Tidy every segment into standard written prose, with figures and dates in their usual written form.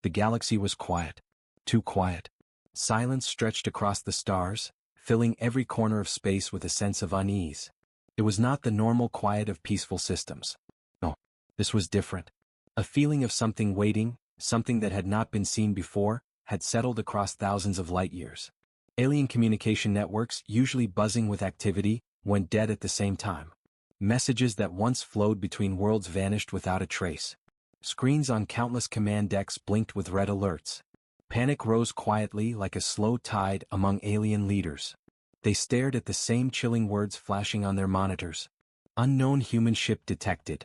The galaxy was quiet. Too quiet. Silence stretched across the stars, filling every corner of space with a sense of unease. It was not the normal quiet of peaceful systems. No, this was different. A feeling of something waiting, something that had not been seen before, had settled across thousands of light years. Alien communication networks, usually buzzing with activity, went dead at the same time. Messages that once flowed between worlds vanished without a trace. Screens on countless command decks blinked with red alerts. Panic rose quietly like a slow tide among alien leaders. They stared at the same chilling words flashing on their monitors. Unknown human ship detected.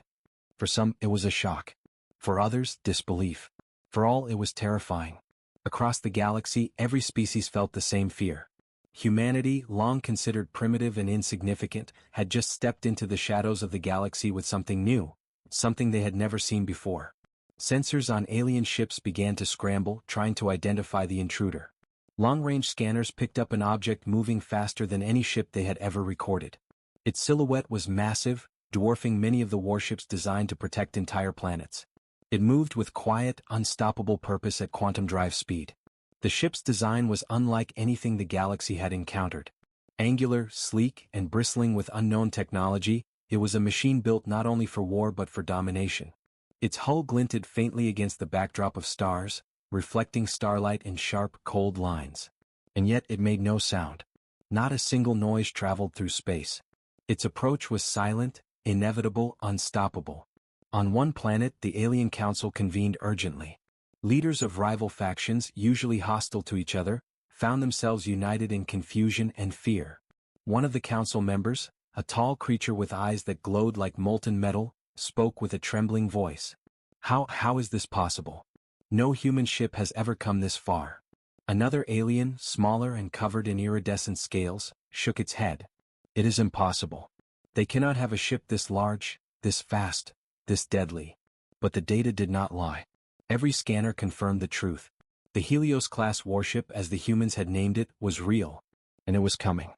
For some, it was a shock. For others, disbelief. For all, it was terrifying. Across the galaxy, every species felt the same fear. Humanity, long considered primitive and insignificant, had just stepped into the shadows of the galaxy with something new, something they had never seen before. Sensors on alien ships began to scramble, trying to identify the intruder. Long-range scanners picked up an object moving faster than any ship they had ever recorded. Its silhouette was massive, dwarfing many of the warships designed to protect entire planets. It moved with quiet, unstoppable purpose at quantum drive speed. The ship's design was unlike anything the galaxy had encountered. Angular, sleek, and bristling with unknown technology, it was a machine built not only for war but for domination. Its hull glinted faintly against the backdrop of stars, reflecting starlight in sharp, cold lines. And yet it made no sound. Not a single noise traveled through space. Its approach was silent, inevitable, unstoppable. On one planet, the Alien Council convened urgently. Leaders of rival factions, usually hostile to each other, found themselves united in confusion and fear. One of the council members, a tall creature with eyes that glowed like molten metal, spoke with a trembling voice. How is this possible? No human ship has ever come this far. Another alien, smaller and covered in iridescent scales, shook its head. It is impossible. They cannot have a ship this large, this fast, this deadly. But the data did not lie. Every scanner confirmed the truth. The Helios-Class Warship, as the humans had named it, was real. And it was coming.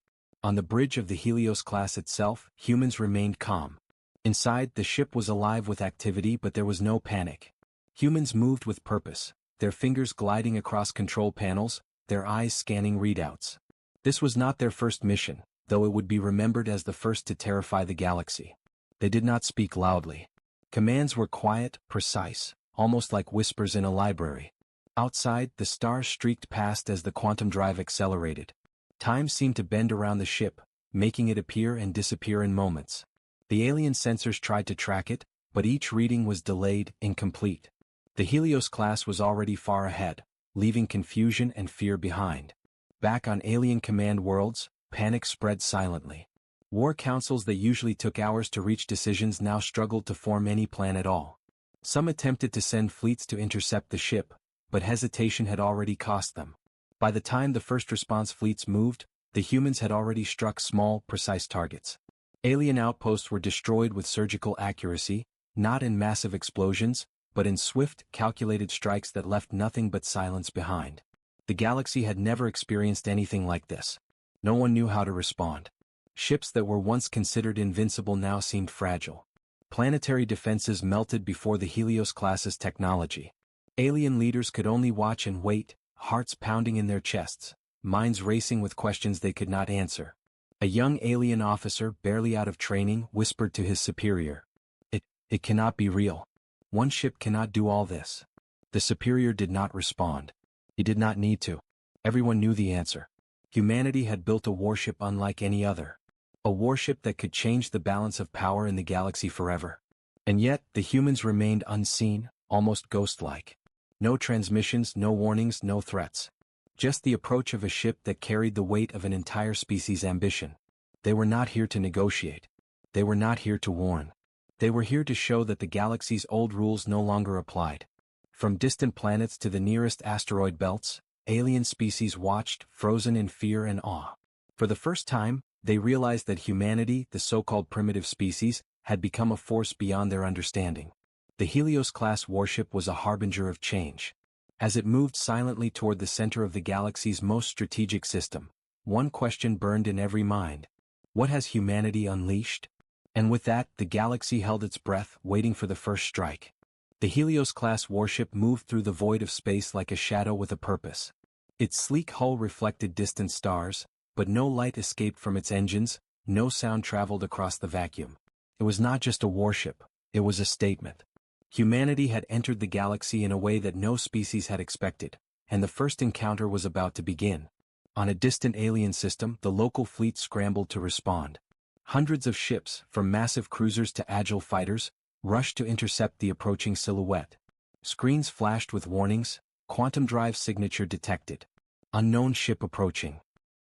On the bridge of the Helios-Class itself, humans remained calm. Inside, the ship was alive with activity, but there was no panic. Humans moved with purpose, their fingers gliding across control panels, their eyes scanning readouts. This was not their first mission, though it would be remembered as the first to terrify the galaxy. They did not speak loudly. Commands were quiet, precise, almost like whispers in a library. Outside, the stars streaked past as the quantum drive accelerated. Time seemed to bend around the ship, making it appear and disappear in moments. The alien sensors tried to track it, but each reading was delayed, incomplete. The Helios class was already far ahead, leaving confusion and fear behind. Back on alien command worlds, panic spread silently. War councils that usually took hours to reach decisions now struggled to form any plan at all. Some attempted to send fleets to intercept the ship, but hesitation had already cost them. By the time the first response fleets moved, the humans had already struck small, precise targets. Alien outposts were destroyed with surgical accuracy, not in massive explosions, but in swift, calculated strikes that left nothing but silence behind. The galaxy had never experienced anything like this. No one knew how to respond. Ships that were once considered invincible now seemed fragile. Planetary defenses melted before the Helios-class's technology. Alien leaders could only watch and wait, hearts pounding in their chests, minds racing with questions they could not answer. A young alien officer, barely out of training, whispered to his superior. It cannot be real. One ship cannot do all this." The superior did not respond. He did not need to. Everyone knew the answer. Humanity had built a warship unlike any other. A warship that could change the balance of power in the galaxy forever. And yet, the humans remained unseen, almost ghost-like. No transmissions, no warnings, no threats. Just the approach of a ship that carried the weight of an entire species' ambition. They were not here to negotiate. They were not here to warn. They were here to show that the galaxy's old rules no longer applied. From distant planets to the nearest asteroid belts, alien species watched, frozen in fear and awe. For the first time, they realized that humanity, the so-called primitive species, had become a force beyond their understanding. The Helios-class warship was a harbinger of change. As it moved silently toward the center of the galaxy's most strategic system, one question burned in every mind. What has humanity unleashed? And with that, the galaxy held its breath, waiting for the first strike. The Helios-Class warship moved through the void of space like a shadow with a purpose. Its sleek hull reflected distant stars, but no light escaped from its engines, no sound traveled across the vacuum. It was not just a warship, it was a statement. Humanity had entered the galaxy in a way that no species had expected, and the first encounter was about to begin. On a distant alien system, the local fleet scrambled to respond. Hundreds of ships, from massive cruisers to agile fighters, rushed to intercept the approaching silhouette. Screens flashed with warnings, quantum drive signature detected. Unknown ship approaching.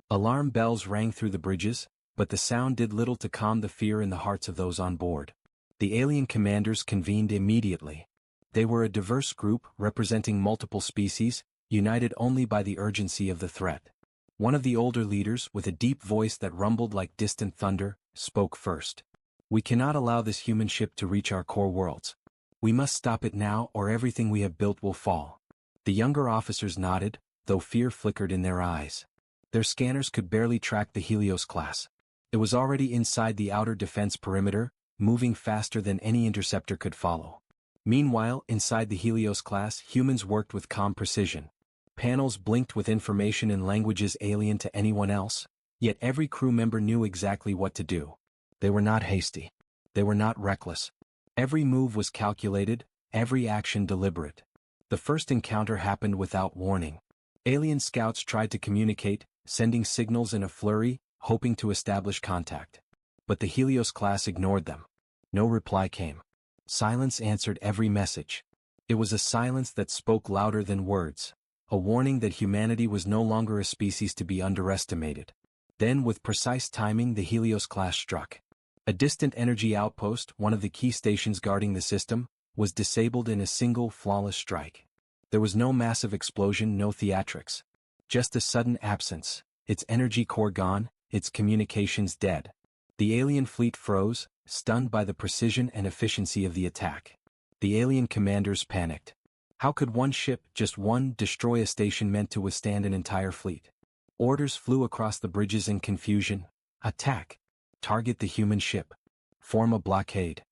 Alarm bells rang through the bridges, but the sound did little to calm the fear in the hearts of those on board. The alien commanders convened immediately. They were a diverse group representing multiple species, united only by the urgency of the threat. One of the older leaders, with a deep voice that rumbled like distant thunder, spoke first. "We cannot allow this human ship to reach our core worlds. We must stop it now or everything we have built will fall." The younger officers nodded, though fear flickered in their eyes. Their scanners could barely track the Helios class. It was already inside the outer defense perimeter, moving faster than any interceptor could follow. Meanwhile, inside the Helios class, humans worked with calm precision. Panels blinked with information in languages alien to anyone else, yet every crew member knew exactly what to do. They were not hasty. They were not reckless. Every move was calculated, every action deliberate. The first encounter happened without warning. Alien scouts tried to communicate, sending signals in a flurry, hoping to establish contact. But the Helios class ignored them. No reply came. Silence answered every message. It was a silence that spoke louder than words, a warning that humanity was no longer a species to be underestimated. Then, with precise timing, the Helios class struck. A distant energy outpost, one of the key stations guarding the system, was disabled in a single flawless strike. There was no massive explosion, no theatrics. Just a sudden absence, its energy core gone, its communications dead. The alien fleet froze, stunned by the precision and efficiency of the attack. The alien commanders panicked. How could one ship, just one, destroy a station meant to withstand an entire fleet? Orders flew across the bridges in confusion. Attack. Target the human ship. Form a blockade.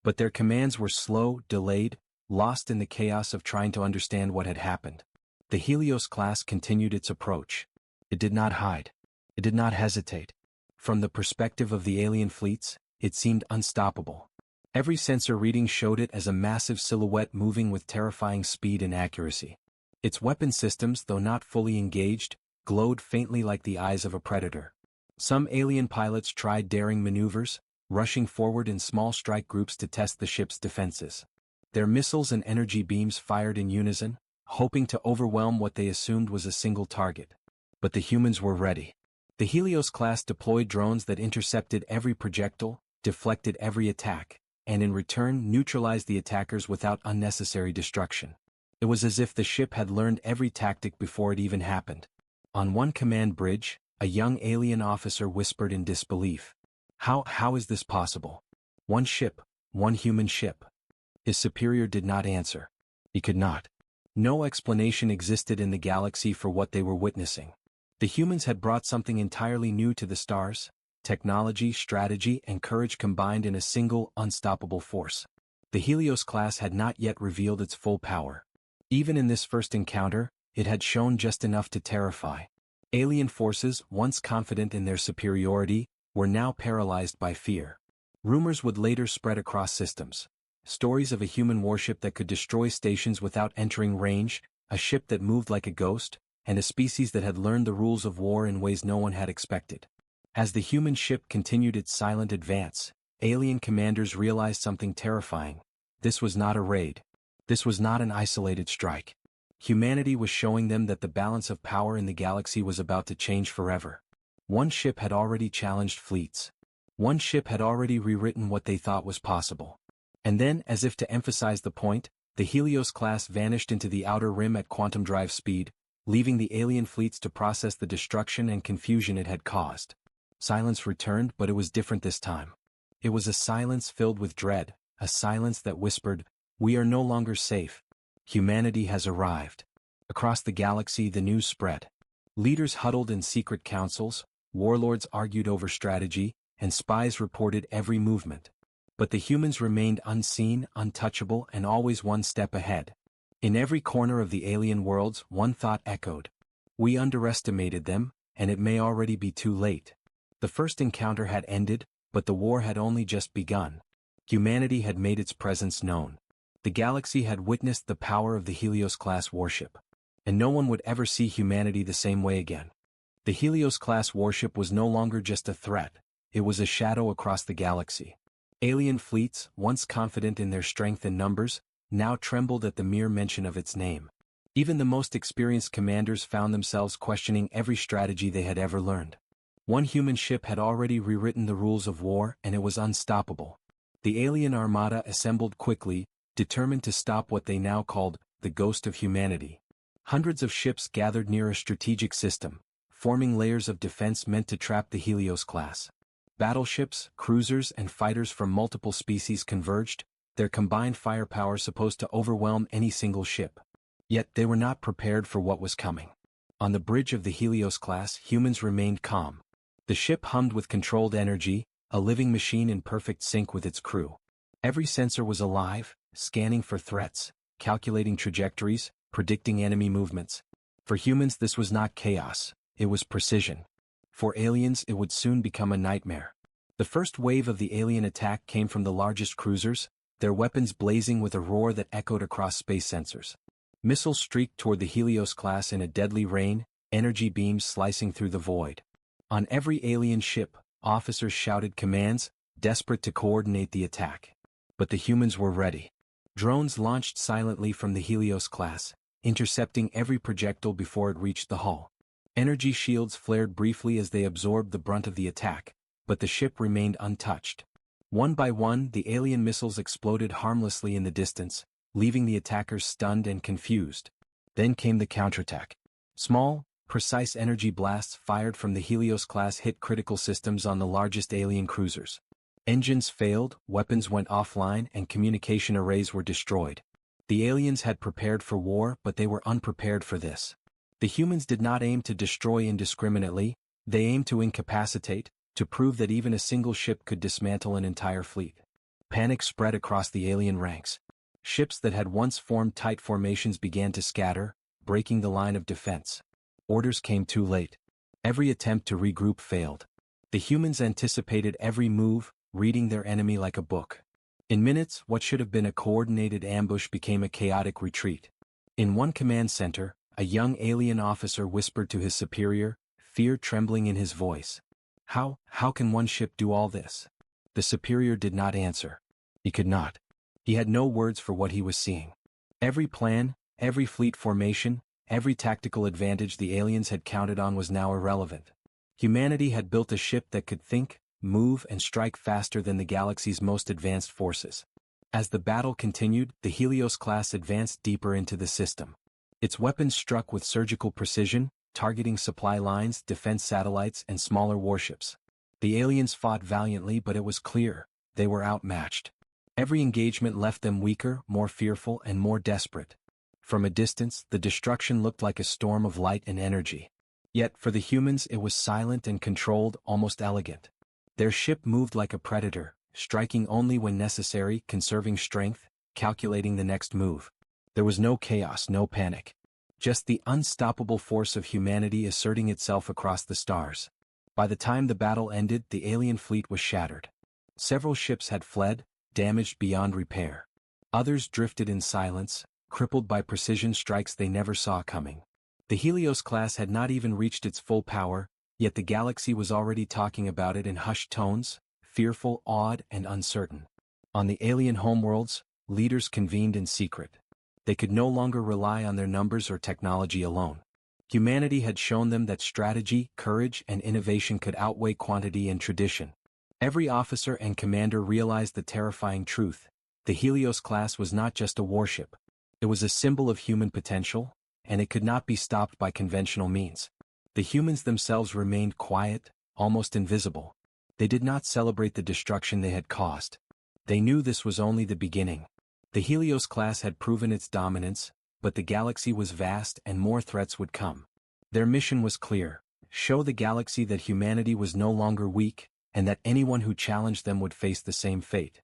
But their commands were slow, delayed, lost in the chaos of trying to understand what had happened. The Helios class continued its approach. It did not hide. It did not hesitate. From the perspective of the alien fleets, it seemed unstoppable. Every sensor reading showed it as a massive silhouette moving with terrifying speed and accuracy. Its weapon systems, though not fully engaged, glowed faintly like the eyes of a predator. Some alien pilots tried daring maneuvers, rushing forward in small strike groups to test the ship's defenses. Their missiles and energy beams fired in unison, hoping to overwhelm what they assumed was a single target. But the humans were ready. The Helios class deployed drones that intercepted every projectile, deflected every attack, and in return neutralized the attackers without unnecessary destruction. It was as if the ship had learned every tactic before it even happened. On one command bridge, a young alien officer whispered in disbelief. How is this possible? One ship, one human ship." His superior did not answer. He could not. No explanation existed in the galaxy for what they were witnessing. The humans had brought something entirely new to the stars: technology, strategy, and courage combined in a single, unstoppable force. The Helios class had not yet revealed its full power. Even in this first encounter, it had shown just enough to terrify. Alien forces, once confident in their superiority, were now paralyzed by fear. Rumors would later spread across systems. Stories of a human warship that could destroy stations without entering range, a ship that moved like a ghost, and a species that had learned the rules of war in ways no one had expected. As the human ship continued its silent advance, alien commanders realized something terrifying. This was not a raid. This was not an isolated strike. Humanity was showing them that the balance of power in the galaxy was about to change forever. One ship had already challenged fleets. One ship had already rewritten what they thought was possible. And then, as if to emphasize the point, the Helios class vanished into the outer rim at quantum drive speed, leaving the alien fleets to process the destruction and confusion it had caused. Silence returned, but it was different this time. It was a silence filled with dread, a silence that whispered, "We are no longer safe. Humanity has arrived." Across the galaxy the news spread. Leaders huddled in secret councils, warlords argued over strategy, and spies reported every movement. But the humans remained unseen, untouchable, and always one step ahead. In every corner of the alien worlds, one thought echoed. We underestimated them, and it may already be too late. The first encounter had ended, but the war had only just begun. Humanity had made its presence known. The galaxy had witnessed the power of the Helios-Class warship. And no one would ever see humanity the same way again. The Helios-Class warship was no longer just a threat, it was a shadow across the galaxy. Alien fleets, once confident in their strength and numbers, now trembled at the mere mention of its name. Even the most experienced commanders found themselves questioning every strategy they had ever learned. One human ship had already rewritten the rules of war, and it was unstoppable. The alien armada assembled quickly, determined to stop what they now called the ghost of humanity. Hundreds of ships gathered near a strategic system, forming layers of defense meant to trap the Helios class. Battleships, cruisers, and fighters from multiple species converged, their combined firepower supposed to overwhelm any single ship. Yet they were not prepared for what was coming. On the bridge of the Helios class, humans remained calm. The ship hummed with controlled energy, a living machine in perfect sync with its crew. Every sensor was alive, scanning for threats, calculating trajectories, predicting enemy movements. For humans this was not chaos, it was precision. For aliens it would soon become a nightmare. The first wave of the alien attack came from the largest cruisers, their weapons blazing with a roar that echoed across space sensors. Missiles streaked toward the Helios class in a deadly rain, energy beams slicing through the void. On every alien ship, officers shouted commands, desperate to coordinate the attack. But the humans were ready. Drones launched silently from the Helios class, intercepting every projectile before it reached the hull. Energy shields flared briefly as they absorbed the brunt of the attack, but the ship remained untouched. One by one, the alien missiles exploded harmlessly in the distance, leaving the attackers stunned and confused. Then came the counterattack. Small, precise energy blasts fired from the Helios class hit critical systems on the largest alien cruisers. Engines failed, weapons went offline, and communication arrays were destroyed. The aliens had prepared for war, but they were unprepared for this. The humans did not aim to destroy indiscriminately, they aimed to incapacitate, to prove that even a single ship could dismantle an entire fleet. Panic spread across the alien ranks. Ships that had once formed tight formations began to scatter, breaking the line of defense. Orders came too late. Every attempt to regroup failed. The humans anticipated every move, reading their enemy like a book. In minutes, what should have been a coordinated ambush became a chaotic retreat. In one command center, a young alien officer whispered to his superior, fear trembling in his voice. How can one ship do all this? The superior did not answer. He could not. He had no words for what he was seeing. Every plan, every fleet formation, every tactical advantage the aliens had counted on was now irrelevant. Humanity had built a ship that could think, move, and strike faster than the galaxy's most advanced forces. As the battle continued, the Helios class advanced deeper into the system. Its weapons struck with surgical precision, targeting supply lines, defense satellites, and smaller warships. The aliens fought valiantly, but it was clear, they were outmatched. Every engagement left them weaker, more fearful, and more desperate. From a distance, the destruction looked like a storm of light and energy. Yet, for the humans, it was silent and controlled, almost elegant. Their ship moved like a predator, striking only when necessary, conserving strength, calculating the next move. There was no chaos, no panic. Just the unstoppable force of humanity asserting itself across the stars. By the time the battle ended, the alien fleet was shattered. Several ships had fled, damaged beyond repair. Others drifted in silence, crippled by precision strikes they never saw coming. The Helios class had not even reached its full power, yet the galaxy was already talking about it in hushed tones, fearful, awed, and uncertain. On the alien homeworlds, leaders convened in secret. They could no longer rely on their numbers or technology alone. Humanity had shown them that strategy, courage, and innovation could outweigh quantity and tradition. Every officer and commander realized the terrifying truth. The Helios class was not just a warship. It was a symbol of human potential, and it could not be stopped by conventional means. The humans themselves remained quiet, almost invisible. They did not celebrate the destruction they had caused. They knew this was only the beginning. The Helios class had proven its dominance, but the galaxy was vast and more threats would come. Their mission was clear: show the galaxy that humanity was no longer weak, and that anyone who challenged them would face the same fate.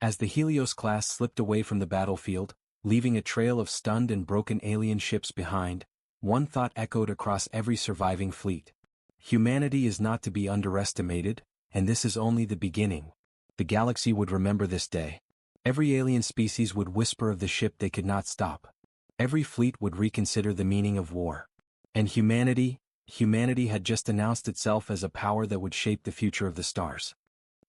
As the Helios-class slipped away from the battlefield, leaving a trail of stunned and broken alien ships behind, one thought echoed across every surviving fleet. Humanity is not to be underestimated, and this is only the beginning. The galaxy would remember this day. Every alien species would whisper of the ship they could not stop. Every fleet would reconsider the meaning of war. And humanity had just announced itself as a power that would shape the future of the stars.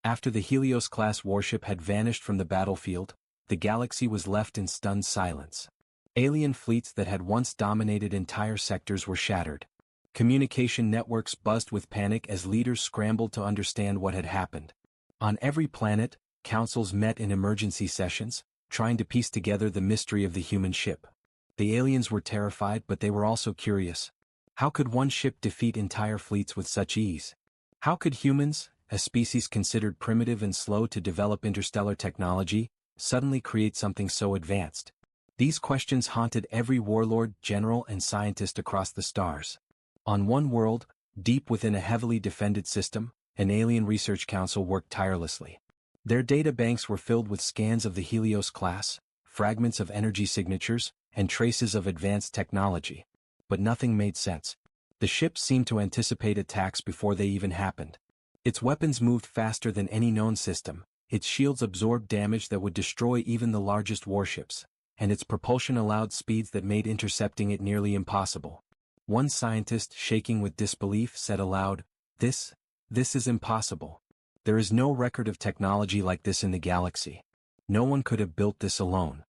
After the Helios-class warship had vanished from the battlefield, the galaxy was left in stunned silence. Alien fleets that had once dominated entire sectors were shattered. Communication networks buzzed with panic as leaders scrambled to understand what had happened. On every planet, councils met in emergency sessions, trying to piece together the mystery of the human ship. The aliens were terrified, but they were also curious. How could one ship defeat entire fleets with such ease? How could humans, a species considered primitive and slow to develop interstellar technology, suddenly create something so advanced? These questions haunted every warlord, general, and scientist across the stars. On one world, deep within a heavily defended system, an alien research council worked tirelessly. Their data banks were filled with scans of the Helios class, fragments of energy signatures, and traces of advanced technology. But nothing made sense. The ship seemed to anticipate attacks before they even happened. Its weapons moved faster than any known system, its shields absorbed damage that would destroy even the largest warships, and its propulsion allowed speeds that made intercepting it nearly impossible. One scientist, shaking with disbelief, said aloud, This is impossible. There is no record of technology like this in the galaxy. No one could have built this alone.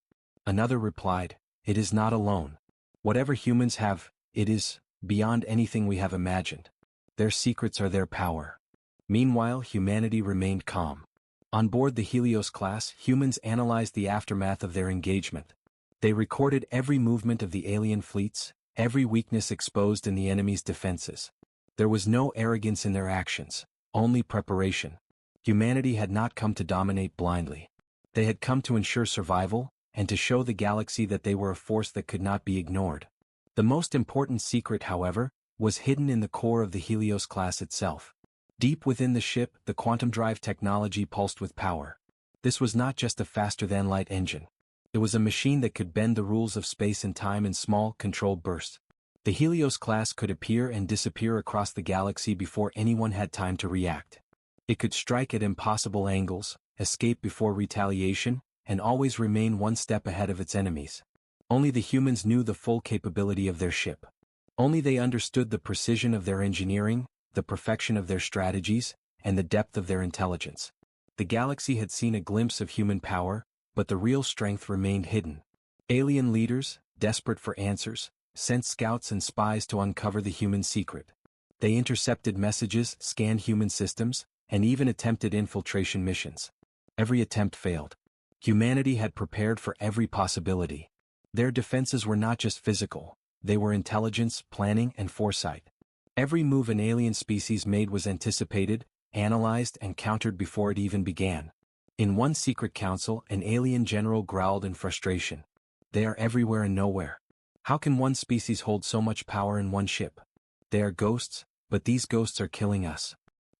Another replied, It is not alone. Whatever humans have, it is beyond anything we have imagined. Their secrets are their power. Meanwhile, humanity remained calm. On board the Helios class, humans analyzed the aftermath of their engagement. They recorded every movement of the alien fleets, every weakness exposed in the enemy's defenses. There was no arrogance in their actions, only preparation. Humanity had not come to dominate blindly. They had come to ensure survival, and to show the galaxy that they were a force that could not be ignored. The most important secret, however, was hidden in the core of the Helios class itself. Deep within the ship, the quantum drive technology pulsed with power. This was not just a faster-than-light engine. It was a machine that could bend the rules of space and time in small, controlled bursts. The Helios class could appear and disappear across the galaxy before anyone had time to react. It could strike at impossible angles, escape before retaliation, and always remain one step ahead of its enemies. Only the humans knew the full capability of their ship. Only they understood the precision of their engineering, the perfection of their strategies, and the depth of their intelligence. The galaxy had seen a glimpse of human power, but the real strength remained hidden. Alien leaders, desperate for answers, sent scouts and spies to uncover the human secret. They intercepted messages, scanned human systems, and even attempted infiltration missions. Every attempt failed. Humanity had prepared for every possibility. Their defenses were not just physical, they were intelligence, planning, and foresight. Every move an alien species made was anticipated, analyzed, and countered before it even began. In one secret council, an alien general growled in frustration. They are everywhere and nowhere. How can one species hold so much power in one ship? They are ghosts, but these ghosts are killing us.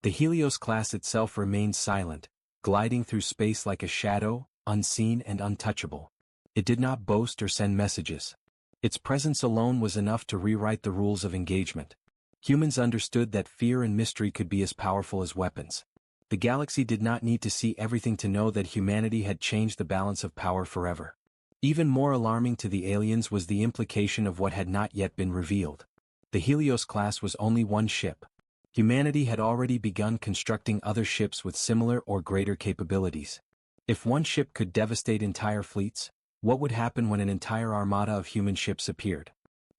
The Helios class itself remained silent, gliding through space like a shadow, unseen and untouchable. It did not boast or send messages. Its presence alone was enough to rewrite the rules of engagement. Humans understood that fear and mystery could be as powerful as weapons. The galaxy did not need to see everything to know that humanity had changed the balance of power forever. Even more alarming to the aliens was the implication of what had not yet been revealed. The Helios class was only one ship. Humanity had already begun constructing other ships with similar or greater capabilities. If one ship could devastate entire fleets, what would happen when an entire armada of human ships appeared?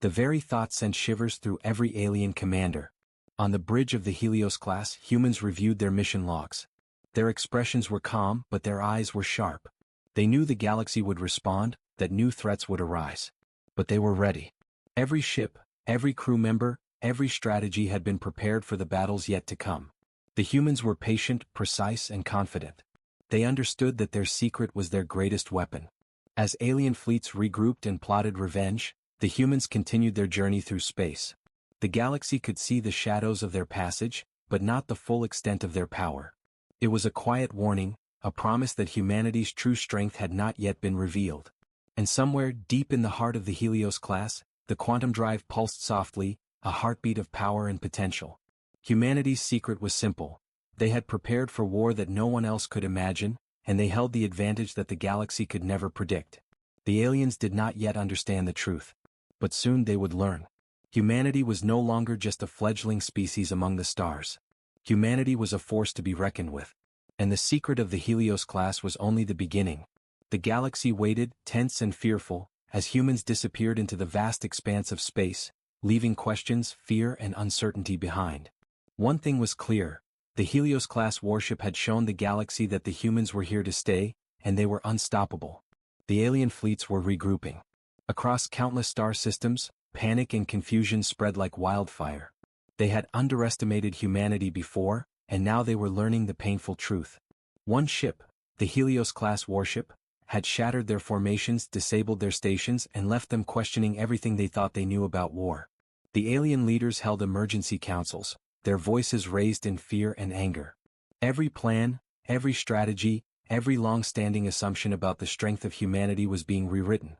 The very thought sent shivers through every alien commander. On the bridge of the Helios class, humans reviewed their mission logs. Their expressions were calm, but their eyes were sharp. They knew the galaxy would respond, that new threats would arise. But they were ready. Every ship, every crew member, every strategy had been prepared for the battles yet to come. The humans were patient, precise, and confident. They understood that their secret was their greatest weapon. As alien fleets regrouped and plotted revenge, the humans continued their journey through space. The galaxy could see the shadows of their passage, but not the full extent of their power. It was a quiet warning, a promise that humanity's true strength had not yet been revealed. And somewhere deep in the heart of the Helios-Class, the quantum drive pulsed softly, a heartbeat of power and potential. Humanity's secret was simple. They had prepared for war that no one else could imagine, and they held the advantage that the galaxy could never predict. The aliens did not yet understand the truth. But soon they would learn. Humanity was no longer just a fledgling species among the stars. Humanity was a force to be reckoned with. And the secret of the Helios-Class was only the beginning. The galaxy waited, tense and fearful, as humans disappeared into the vast expanse of space, leaving questions, fear and uncertainty behind. One thing was clear. The Helios-Class warship had shown the galaxy that the humans were here to stay, and they were unstoppable. The alien fleets were regrouping. Across countless star systems, panic and confusion spread like wildfire. They had underestimated humanity before, and now they were learning the painful truth. One ship, the Helios-Class warship, had shattered their formations, disabled their stations, and left them questioning everything they thought they knew about war. The alien leaders held emergency councils, their voices raised in fear and anger. Every plan, every strategy, every long-standing assumption about the strength of humanity was being rewritten.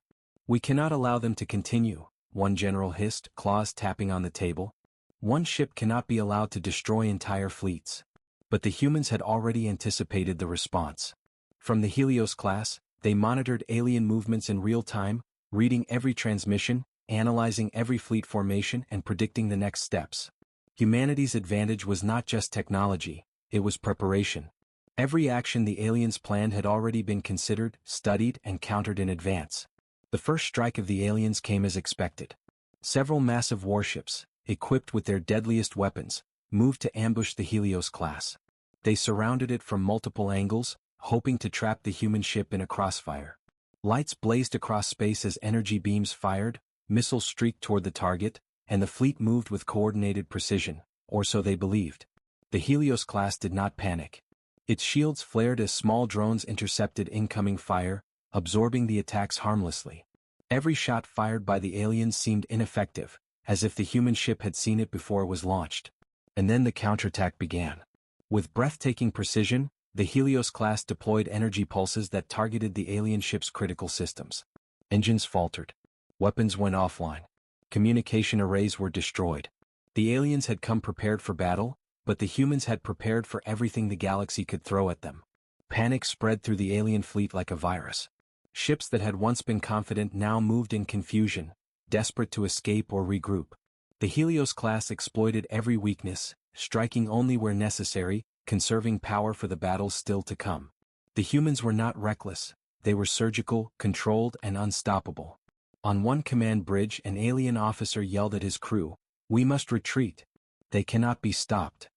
"We cannot allow them to continue," one general hissed, claws tapping on the table. "One ship cannot be allowed to destroy entire fleets." But the humans had already anticipated the response. From the Helios-Class, they monitored alien movements in real time, reading every transmission, analyzing every fleet formation and predicting the next steps. Humanity's advantage was not just technology, it was preparation. Every action the aliens planned had already been considered, studied, and countered in advance. The first strike of the aliens came as expected. Several massive warships, equipped with their deadliest weapons, moved to ambush the Helios-Class. They surrounded it from multiple angles, hoping to trap the human ship in a crossfire. Lights blazed across space as energy beams fired, missiles streaked toward the target, and the fleet moved with coordinated precision, or so they believed. The Helios-Class did not panic. Its shields flared as small drones intercepted incoming fire, absorbing the attacks harmlessly. Every shot fired by the aliens seemed ineffective, as if the human ship had seen it before it was launched. And then the counterattack began. With breathtaking precision, the Helios-Class deployed energy pulses that targeted the alien ship's critical systems. Engines faltered. Weapons went offline. Communication arrays were destroyed. The aliens had come prepared for battle, but the humans had prepared for everything the galaxy could throw at them. Panic spread through the alien fleet like a virus. Ships that had once been confident now moved in confusion, desperate to escape or regroup. The Helios-Class exploited every weakness, striking only where necessary, conserving power for the battles still to come. The humans were not reckless, they were surgical, controlled, and unstoppable. On one command bridge, an alien officer yelled at his crew, "We must retreat. They cannot be stopped."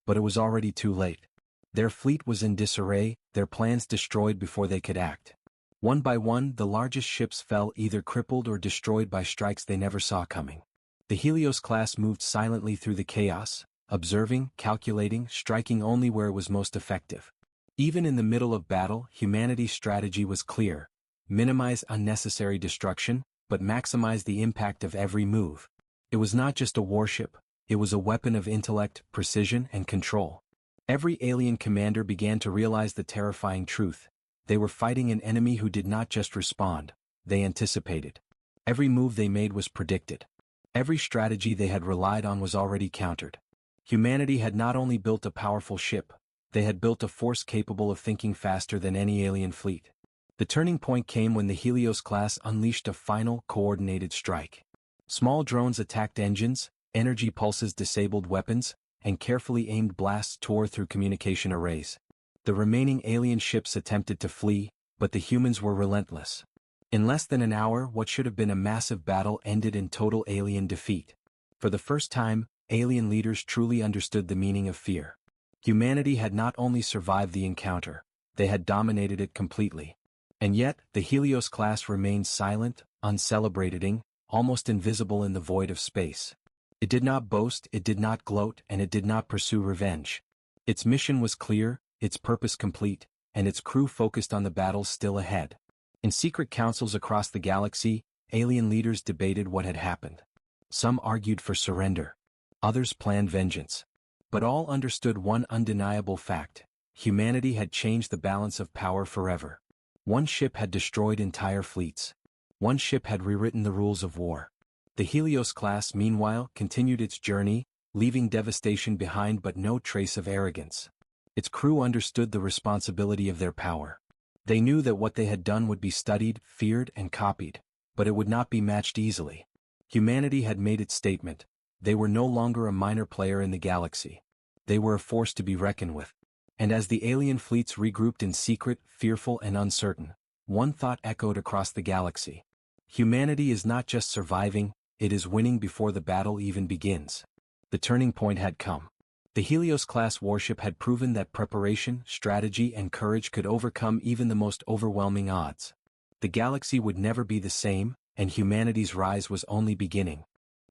But it was already too late. Their fleet was in disarray, their plans destroyed before they could act. One by one, the largest ships fell, either crippled or destroyed by strikes they never saw coming. The Helios-Class moved silently through the chaos, observing, calculating, striking only where it was most effective. Even in the middle of battle, humanity's strategy was clear: minimize unnecessary destruction, but maximize the impact of every move. It was not just a warship, it was a weapon of intellect, precision, and control. Every alien commander began to realize the terrifying truth. They were fighting an enemy who did not just respond, they anticipated. Every move they made was predicted. Every strategy they had relied on was already countered. Humanity had not only built a powerful ship, they had built a force capable of thinking faster than any alien fleet. The turning point came when the Helios-Class unleashed a final, coordinated strike. Small drones attacked engines, energy pulses disabled weapons, and carefully aimed blasts tore through communication arrays. The remaining alien ships attempted to flee, but the humans were relentless. In less than an hour, what should have been a massive battle ended in total alien defeat. For the first time, alien leaders truly understood the meaning of fear. Humanity had not only survived the encounter, they had dominated it completely. And yet, the Helios-Class remained silent, uncelebrating, almost invisible in the void of space. It did not boast, it did not gloat, and it did not pursue revenge. Its mission was clear, its purpose complete, and its crew focused on the battles still ahead. In secret councils across the galaxy, alien leaders debated what had happened. Some argued for surrender. Others planned vengeance. But all understood one undeniable fact: humanity had changed the balance of power forever. One ship had destroyed entire fleets. One ship had rewritten the rules of war. The Helios-class, meanwhile, continued its journey, leaving devastation behind but no trace of arrogance. Its crew understood the responsibility of their power. They knew that what they had done would be studied, feared, and copied, but it would not be matched easily. Humanity had made its statement. They were no longer a minor player in the galaxy. They were a force to be reckoned with. And as the alien fleets regrouped in secret, fearful and uncertain, one thought echoed across the galaxy. Humanity is not just surviving, it is winning before the battle even begins. The turning point had come. The Helios-class warship had proven that preparation, strategy and courage could overcome even the most overwhelming odds. The galaxy would never be the same, and humanity's rise was only beginning.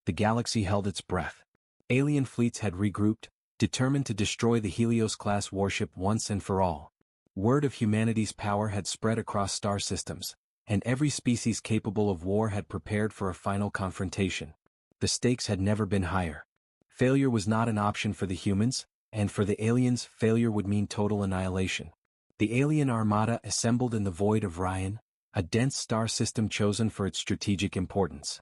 The galaxy held its breath. Alien fleets had regrouped, determined to destroy the Helios-class warship once and for all. Word of humanity's power had spread across star systems, and every species capable of war had prepared for a final confrontation. The stakes had never been higher. Failure was not an option for the humans, and for the aliens, failure would mean total annihilation. The alien armada assembled in the void of Ryan, a dense star system chosen for its strategic importance.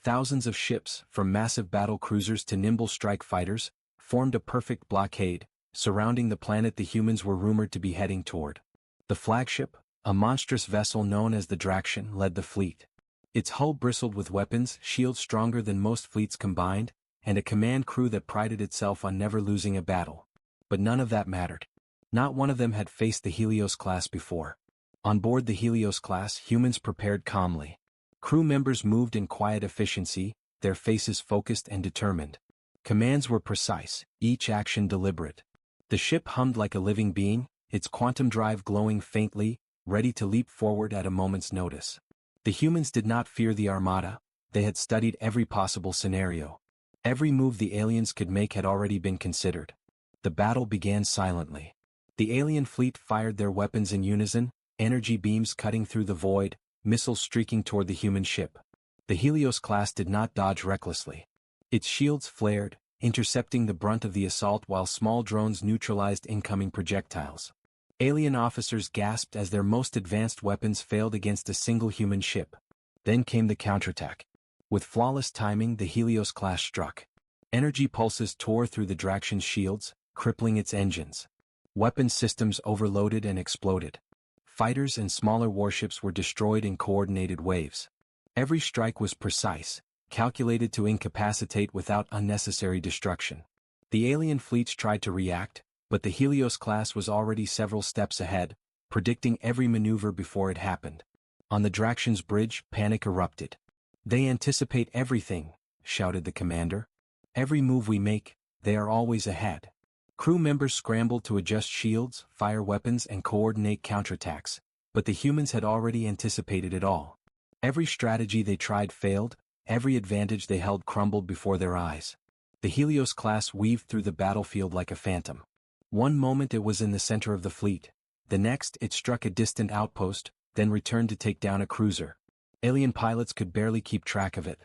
Thousands of ships, from massive battle cruisers to nimble strike fighters, formed a perfect blockade, surrounding the planet the humans were rumored to be heading toward. The flagship, a monstrous vessel known as the Draction, led the fleet. Its hull bristled with weapons, shields stronger than most fleets combined, and a command crew that prided itself on never losing a battle. But none of that mattered. Not one of them had faced the Helios-class before. On board the Helios-class, humans prepared calmly. Crew members moved in quiet efficiency, their faces focused and determined. Commands were precise, each action deliberate. The ship hummed like a living being, its quantum drive glowing faintly, ready to leap forward at a moment's notice. The humans did not fear the armada, they had studied every possible scenario. Every move the aliens could make had already been considered. The battle began silently. The alien fleet fired their weapons in unison, energy beams cutting through the void, missiles streaking toward the human ship. The Helios-class did not dodge recklessly. Its shields flared, intercepting the brunt of the assault while small drones neutralized incoming projectiles. Alien officers gasped as their most advanced weapons failed against a single human ship. Then came the counterattack. With flawless timing, the Helios-class struck. Energy pulses tore through the Draction's shields, crippling its engines. Weapon systems overloaded and exploded. Fighters and smaller warships were destroyed in coordinated waves. Every strike was precise, calculated to incapacitate without unnecessary destruction. The alien fleets tried to react, but the Helios-class was already several steps ahead, predicting every maneuver before it happened. On the Draction's bridge, panic erupted. "They anticipate everything," shouted the commander. "Every move we make, they are always ahead." Crew members scrambled to adjust shields, fire weapons and coordinate counterattacks, but the humans had already anticipated it all. Every strategy they tried failed, every advantage they held crumbled before their eyes. The Helios-class weaved through the battlefield like a phantom. One moment it was in the center of the fleet, the next it struck a distant outpost, then returned to take down a cruiser. Alien pilots could barely keep track of it.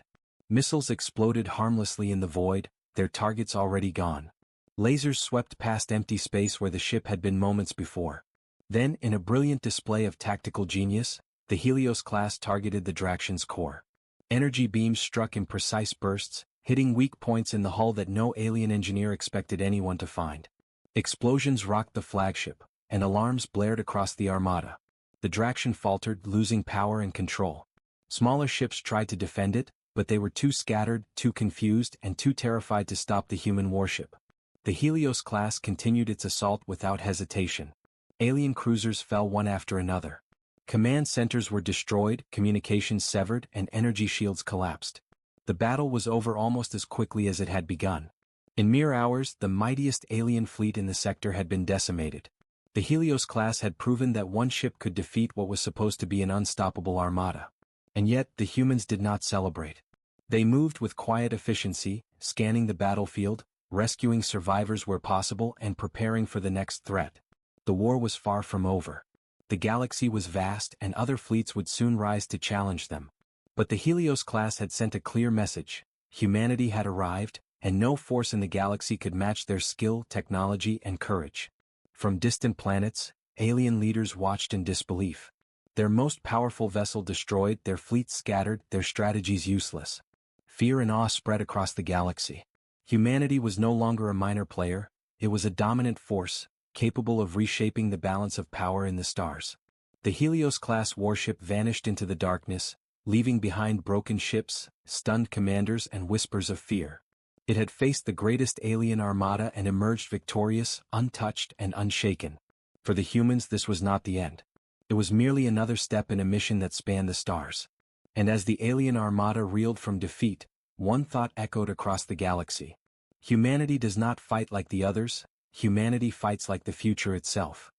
Missiles exploded harmlessly in the void, their targets already gone. Lasers swept past empty space where the ship had been moments before. Then, in a brilliant display of tactical genius, the Helios-class targeted the Draction's core. Energy beams struck in precise bursts, hitting weak points in the hull that no alien engineer expected anyone to find. Explosions rocked the flagship, and alarms blared across the armada. The Draction faltered, losing power and control. Smaller ships tried to defend it, but they were too scattered, too confused, and too terrified to stop the human warship. The Helios-class continued its assault without hesitation. Alien cruisers fell one after another. Command centers were destroyed, communications severed, and energy shields collapsed. The battle was over almost as quickly as it had begun. In mere hours, the mightiest alien fleet in the sector had been decimated. The Helios-class had proven that one ship could defeat what was supposed to be an unstoppable armada. And yet, the humans did not celebrate. They moved with quiet efficiency, scanning the battlefield, rescuing survivors where possible and preparing for the next threat. The war was far from over. The galaxy was vast and other fleets would soon rise to challenge them. But the Helios-class had sent a clear message: humanity had arrived, and no force in the galaxy could match their skill, technology, and courage. From distant planets, alien leaders watched in disbelief. Their most powerful vessel destroyed, their fleets scattered, their strategies useless. Fear and awe spread across the galaxy. Humanity was no longer a minor player, it was a dominant force, capable of reshaping the balance of power in the stars. The Helios-Class warship vanished into the darkness, leaving behind broken ships, stunned commanders and whispers of fear. It had faced the greatest alien armada and emerged victorious, untouched and unshaken. For the humans this was not the end. It was merely another step in a mission that spanned the stars. And as the alien armada reeled from defeat, one thought echoed across the galaxy. Humanity does not fight like the others, humanity fights like the future itself.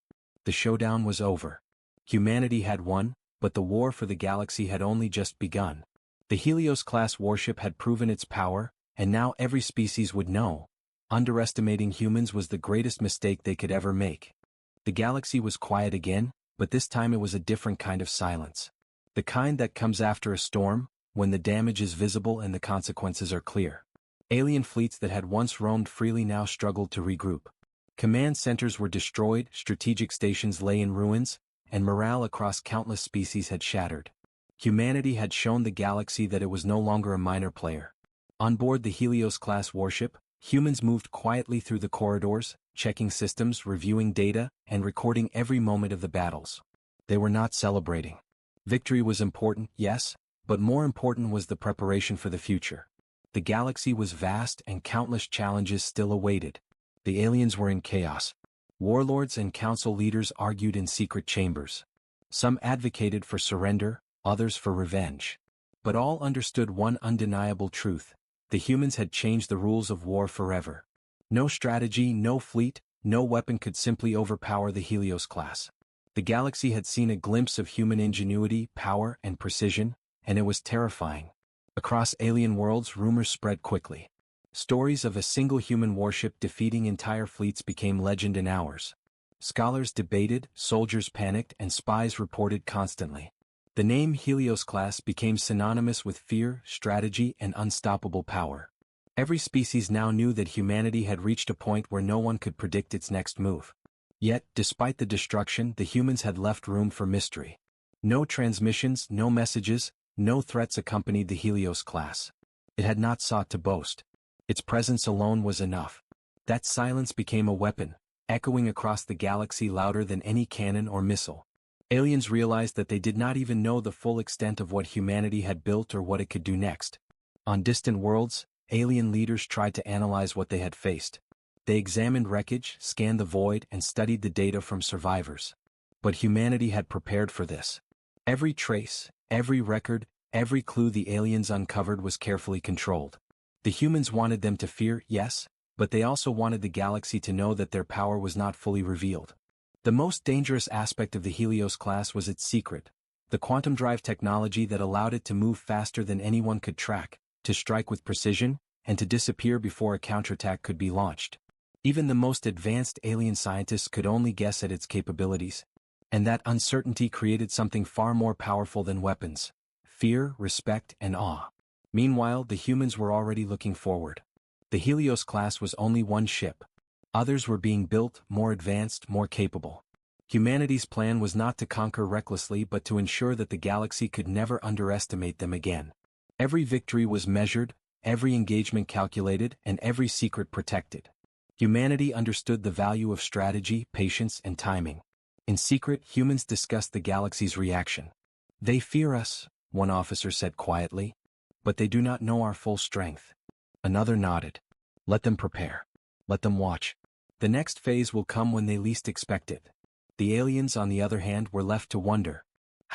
The showdown was over. Humanity had won, but the war for the galaxy had only just begun. The Helios-class warship had proven its power, and now every species would know. Underestimating humans was the greatest mistake they could ever make. The galaxy was quiet again, but this time it was a different kind of silence. The kind that comes after a storm, when the damage is visible and the consequences are clear. Alien fleets that had once roamed freely now struggled to regroup. Command centers were destroyed, strategic stations lay in ruins, and morale across countless species had shattered. Humanity had shown the galaxy that it was no longer a minor player. On board the Helios-class warship, humans moved quietly through the corridors, checking systems, reviewing data, and recording every moment of the battles. They were not celebrating. Victory was important, yes, but more important was the preparation for the future. The galaxy was vast and countless challenges still awaited. The aliens were in chaos. Warlords and council leaders argued in secret chambers. Some advocated for surrender, others for revenge. But all understood one undeniable truth: the humans had changed the rules of war forever. No strategy, no fleet, no weapon could simply overpower the Helios class. The galaxy had seen a glimpse of human ingenuity, power, and precision, and it was terrifying. Across alien worlds, rumors spread quickly. Stories of a single human warship defeating entire fleets became legend in hours. Scholars debated, soldiers panicked, and spies reported constantly. The name Helios-class became synonymous with fear, strategy, and unstoppable power. Every species now knew that humanity had reached a point where no one could predict its next move. Yet, despite the destruction, the humans had left room for mystery. No transmissions, no messages, no threats accompanied the Helios-class. It had not sought to boast. Its presence alone was enough. That silence became a weapon, echoing across the galaxy louder than any cannon or missile. Aliens realized that they did not even know the full extent of what humanity had built or what it could do next. On distant worlds, alien leaders tried to analyze what they had faced. They examined wreckage, scanned the void, and studied the data from survivors. But humanity had prepared for this. Every trace, every record, every clue the aliens uncovered was carefully controlled. The humans wanted them to fear, yes, but they also wanted the galaxy to know that their power was not fully revealed. The most dangerous aspect of the Helios class was its secret, the quantum drive technology that allowed it to move faster than anyone could track, to strike with precision, and to disappear before a counterattack could be launched. Even the most advanced alien scientists could only guess at its capabilities. And that uncertainty created something far more powerful than weapons: fear, respect, and awe. Meanwhile, the humans were already looking forward. The Helios class was only one ship. Others were being built, more advanced, more capable. Humanity's plan was not to conquer recklessly but to ensure that the galaxy could never underestimate them again. Every victory was measured, every engagement calculated, and every secret protected. Humanity understood the value of strategy, patience, and timing. In secret, humans discussed the galaxy's reaction. "They fear us," one officer said quietly, "but they do not know our full strength." Another nodded. "Let them prepare. Let them watch. The next phase will come when they least expect it." The aliens, on the other hand, were left to wonder.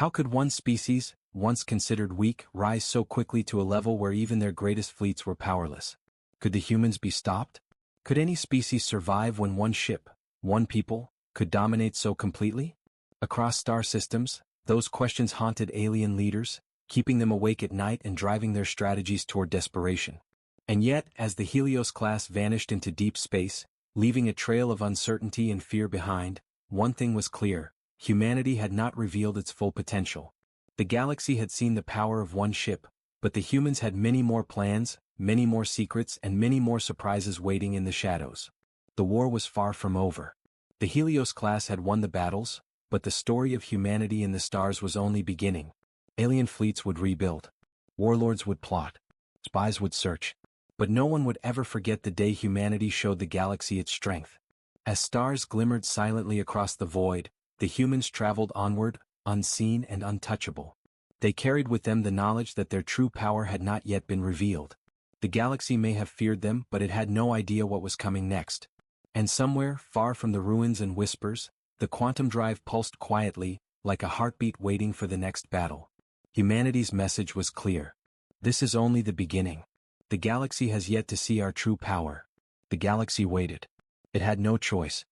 How could one species, once considered weak, rise so quickly to a level where even their greatest fleets were powerless? Could the humans be stopped? Could any species survive when one ship, one people, could dominate so completely? Across star systems, those questions haunted alien leaders, keeping them awake at night and driving their strategies toward desperation. And yet, as the Helios class vanished into deep space, leaving a trail of uncertainty and fear behind, one thing was clear: humanity had not revealed its full potential. The galaxy had seen the power of one ship, but the humans had many more plans, many more secrets, and many more surprises waiting in the shadows. The war was far from over. The Helios-Class had won the battles, but the story of humanity in the stars was only beginning. Alien fleets would rebuild. Warlords would plot. Spies would search. But no one would ever forget the day humanity showed the galaxy its strength. As stars glimmered silently across the void, the humans traveled onward, unseen and untouchable. They carried with them the knowledge that their true power had not yet been revealed. The galaxy may have feared them, but it had no idea what was coming next. And somewhere, far from the ruins and whispers, the quantum drive pulsed quietly, like a heartbeat waiting for the next battle. Humanity's message was clear. This is only the beginning. The galaxy has yet to see our true power. The galaxy waited. It had no choice.